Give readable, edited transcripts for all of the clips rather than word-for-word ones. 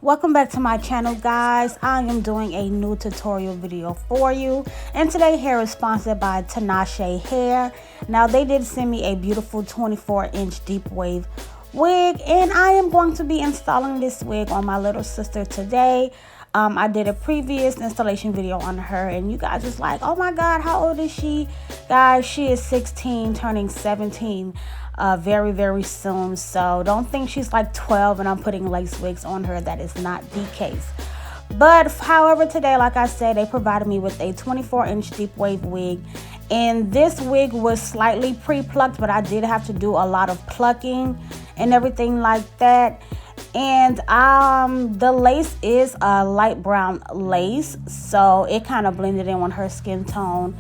Welcome back to my channel, guys. I am doing a new tutorial video for you, and today hair is sponsored by Tinashe hair. Now they did send me a beautiful 24-inch deep wave wig, and I am going to be installing this wig on my little sister today. I did a previous installation video on her, and you guys was like, oh my god, how old is she? Guys, she is 16 turning 17 very soon, so don't think she's like 12 and I'm putting lace wigs on her. That is not the case. But however, today, like I said, they provided me with a 24-inch deep wave wig, and this wig was slightly pre-plucked, but I did have to do a lot of plucking and everything like that. And the lace is a light brown lace, so it kind of blended in with her skin tone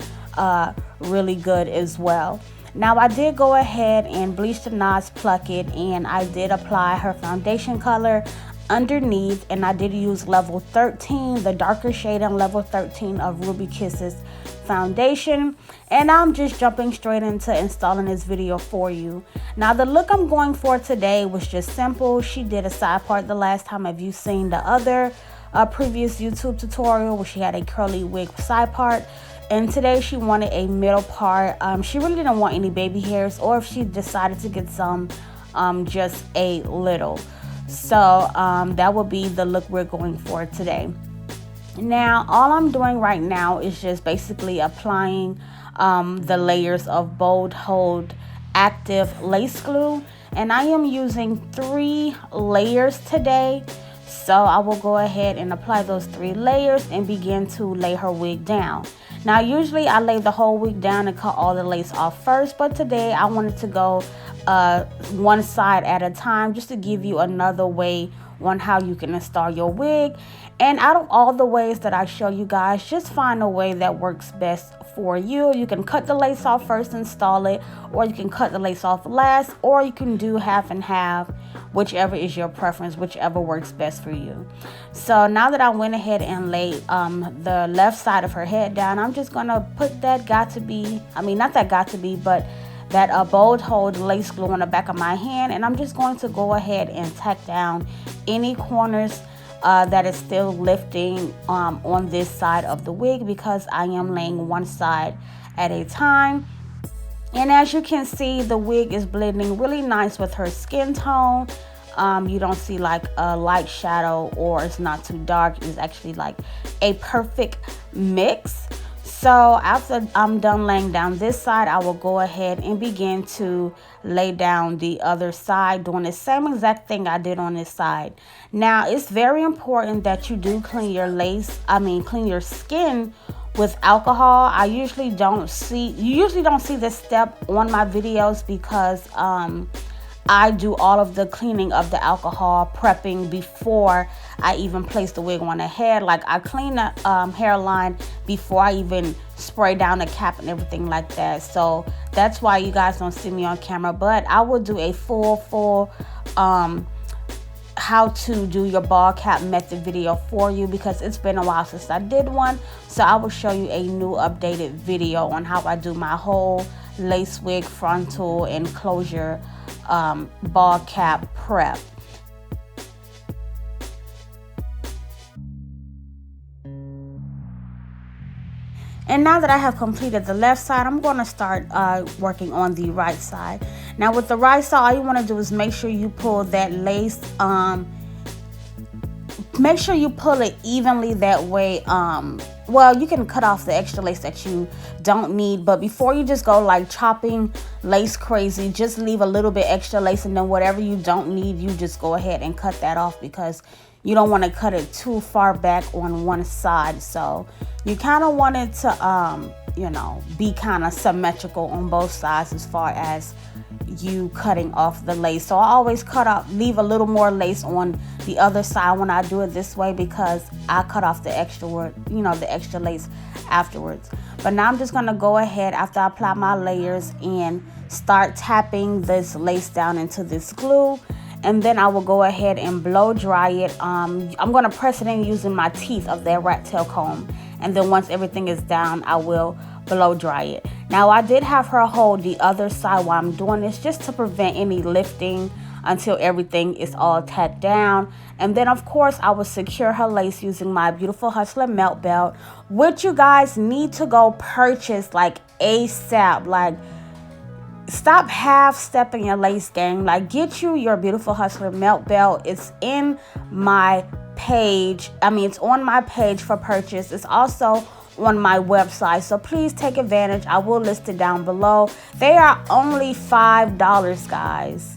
really good as well. Now I did go ahead and bleach the knots, pluck it, and I did apply her foundation color underneath, and I did use level 13, the darker shade on level 13 of Ruby Kisses foundation. And I'm just jumping straight into installing this video for you. Now the look I'm going for today was just simple. She did a side part the last time. Have you seen the other previous YouTube tutorial where she had a curly wig side part? And today she wanted a middle part. She really didn't want any baby hairs, or if she decided to get some, just a little. So that will be the look we're going for today. Now all I'm doing right now is just basically applying the layers of Bold Hold active lace glue, and I am using 3 layers today. So I will go ahead and apply those 3 layers and begin to lay her wig down. Now usually I lay the whole wig down and cut all the lace off first, but today I wanted to go one side at a time, just to give you another way on how you can install your wig. And out of all the ways that I show you guys, just find a way that works best for you. You can cut the lace off first, install it, or you can cut the lace off last, or you can do half and half, whichever is your preference, whichever works best for you. So now that I went ahead and laid the left side of her head down, I'm just gonna put that that Bold Hold lace glue on the back of my hand, and I'm just going to go ahead and tack down any corners that is still lifting on this side of the wig, because I am laying one side at a time. And as you can see, the wig is blending really nice with her skin tone. You don't see like a light shadow, or it's not too dark. It's actually like a perfect mix. So after I'm done laying down this side, I will go ahead and begin to lay down the other side, doing the same exact thing I did on this side. Now it's very important that you do clean your skin with alcohol. You usually don't see this step on my videos, because I do all of the cleaning of the alcohol prepping before I even place the wig on the head. Like I clean the hairline before I even spray down the cap and everything like that. So that's why you guys don't see me on camera, but I will do a full how to do your ball cap method video for you, because it's been a while since I did one. So I will show you a new updated video on how I do my whole lace wig, frontal, and closure ball cap prep. And now that I have completed the left side, I'm going to start working on the right side. Now with the right side, all you want to do is make sure you pull that lace, make sure you pull it evenly, that way well, you can cut off the extra lace that you don't need, but before you just go like chopping lace crazy, just leave a little bit extra lace, and then whatever you don't need, you just go ahead and cut that off, because you don't want to cut it too far back on one side. So you kind of want it to be kind of symmetrical on both sides as far as you cutting off the lace. So I always leave a little more lace on the other side when I do it this way, because I cut off the extra lace afterwards. But now I'm just going to go ahead, after I apply my layers, and start tapping this lace down into this glue. And then I will go ahead and blow dry it. I'm going to press it in using my teeth of that rat tail comb. And then once everything is down, I will blow dry it. Now I did have her hold the other side while I'm doing this, just to prevent any lifting until everything is all tacked down. And then of course I will secure her lace using my Beautiful Hustler melt belt, which you guys need to go purchase like ASAP. Like, stop half-stepping your lace game. Like, get you your Beautiful Hustler melt belt. It's in my page. It's on my page for purchase. It's also on my website, so please take advantage. I will list it down below. They are only $5, guys.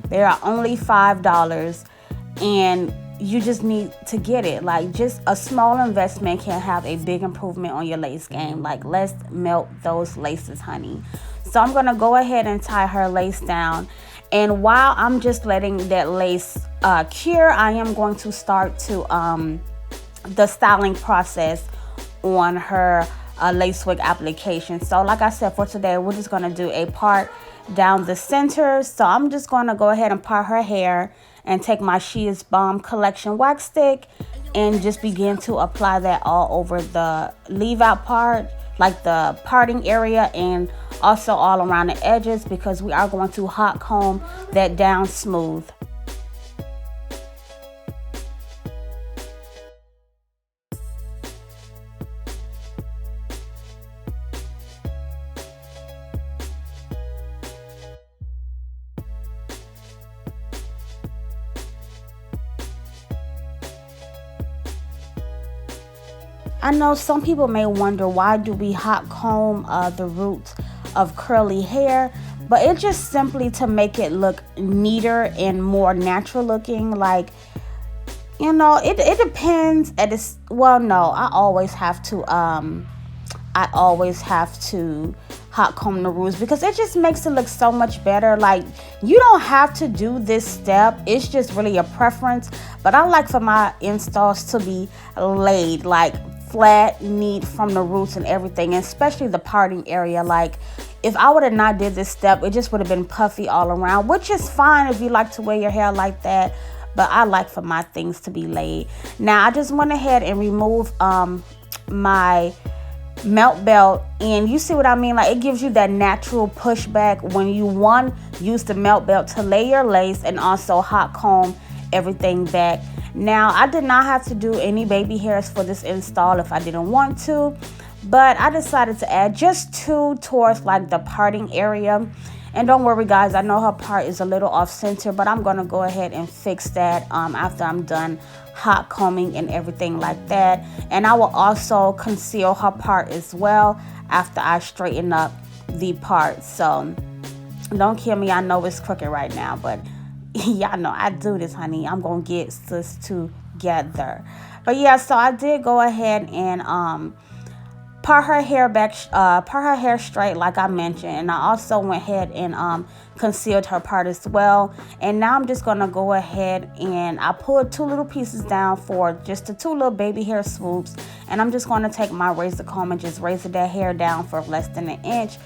They are only $5, and you just need to get it. Like, just a small investment can have a big improvement on your lace game. Like, let's melt those laces, honey. So I'm gonna go ahead and tie her lace down, and while I'm just letting that lace cure, I am going to start to the styling process on her lace wig application. So like I said, for today we're just gonna do a part down the center. So I'm just gonna go ahead and part her hair and take my She Is Bomb collection wax stick and just begin to apply that all over the leave out part, like the parting area, and also all around the edges, because we are going to hot comb that down smooth. I know some people may wonder, why do we hot comb the roots of curly hair? But it's just simply to make it look neater and more natural looking. Like, you know, it depends. Well, no, I always have to hot comb the roots, because it just makes it look so much better. Like, you don't have to do this step. It's just really a preference. But I like for my installs to be laid, like flat, neat from the roots and everything, and especially the parting area. Like, if I would have not did this step, it just would have been puffy all around, which is fine if you like to wear your hair like that, but I like for my things to be laid. Now I just went ahead and remove my melt belt, and you see what I mean? Like, it gives you that natural pushback when you use the melt belt to lay your lace and also hot comb everything back. Now, I did not have to do any baby hairs for this install if I didn't want to, but I decided to add just 2 towards like the parting area. And don't worry, guys, I know her part is a little off center, but I'm gonna go ahead and fix that after I'm done hot combing and everything like that. And I will also conceal her part as well after I straighten up the part. So don't kill me, I know it's crooked right now, but y'all know I do this, honey. I'm gonna get this together. But yeah, so I did go ahead and part her hair back, part her hair straight like I mentioned, and I also went ahead and concealed her part as well. And now I'm just gonna go ahead and I pulled 2 little pieces down for just the 2 little baby hair swoops, and I'm just gonna take my razor comb and just razor that hair down for less than an inch.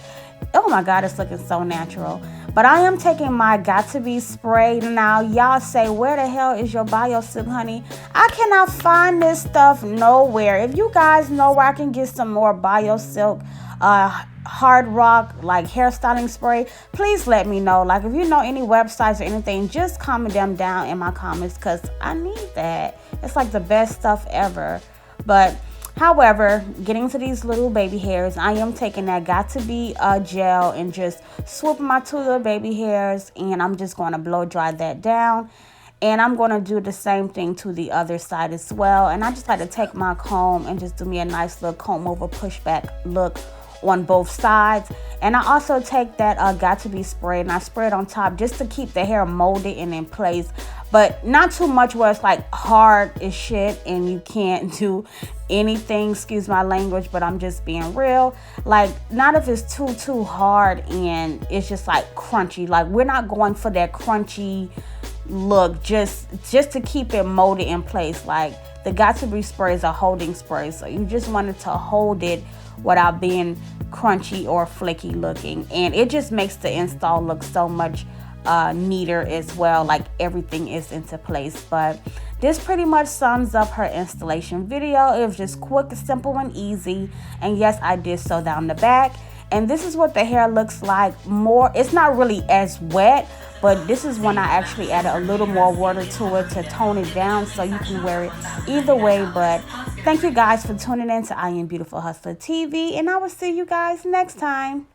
Oh my God, it's looking so natural. But I am taking my Got To Be spray. Now, y'all say, where the hell is your BioSilk, honey? I cannot find this stuff nowhere. If you guys know where I can get some more BioSilk hard rock like hairstyling spray, please let me know. Like, if you know any websites or anything, just comment them down in my comments, because I need that. It's like the best stuff ever. But however, getting to these little baby hairs, I am taking that Got To Be gel and just swooping my 2 little baby hairs, and I'm just going to blow dry that down. And I'm going to do the same thing to the other side as well. And I just like to take my comb and just do me a nice little comb over pushback look on both sides. And I also take that Got To Be spray and I spray it on top just to keep the hair molded and in place, but not too much where it's like hard as shit and you can't do anything, excuse my language, but I'm just being real. Like, not if it's too hard and it's just like crunchy. Like, we're not going for that crunchy look, just to keep it molded in place. Like, the Got To Be spray is a holding spray, so you just wanted to hold it without being crunchy or flaky looking, and it just makes the install look so much neater as well. Like, everything is into place. But this pretty much sums up her installation video. It was just quick, simple, and easy. And yes, I did sew down the back, and this is what the hair looks like. It's not really as wet, but this is one I actually added a little more water to it to tone it down, so you can wear it either way. But thank you guys for tuning in to I Am Beautiful Hustler TV, and I will see you guys next time.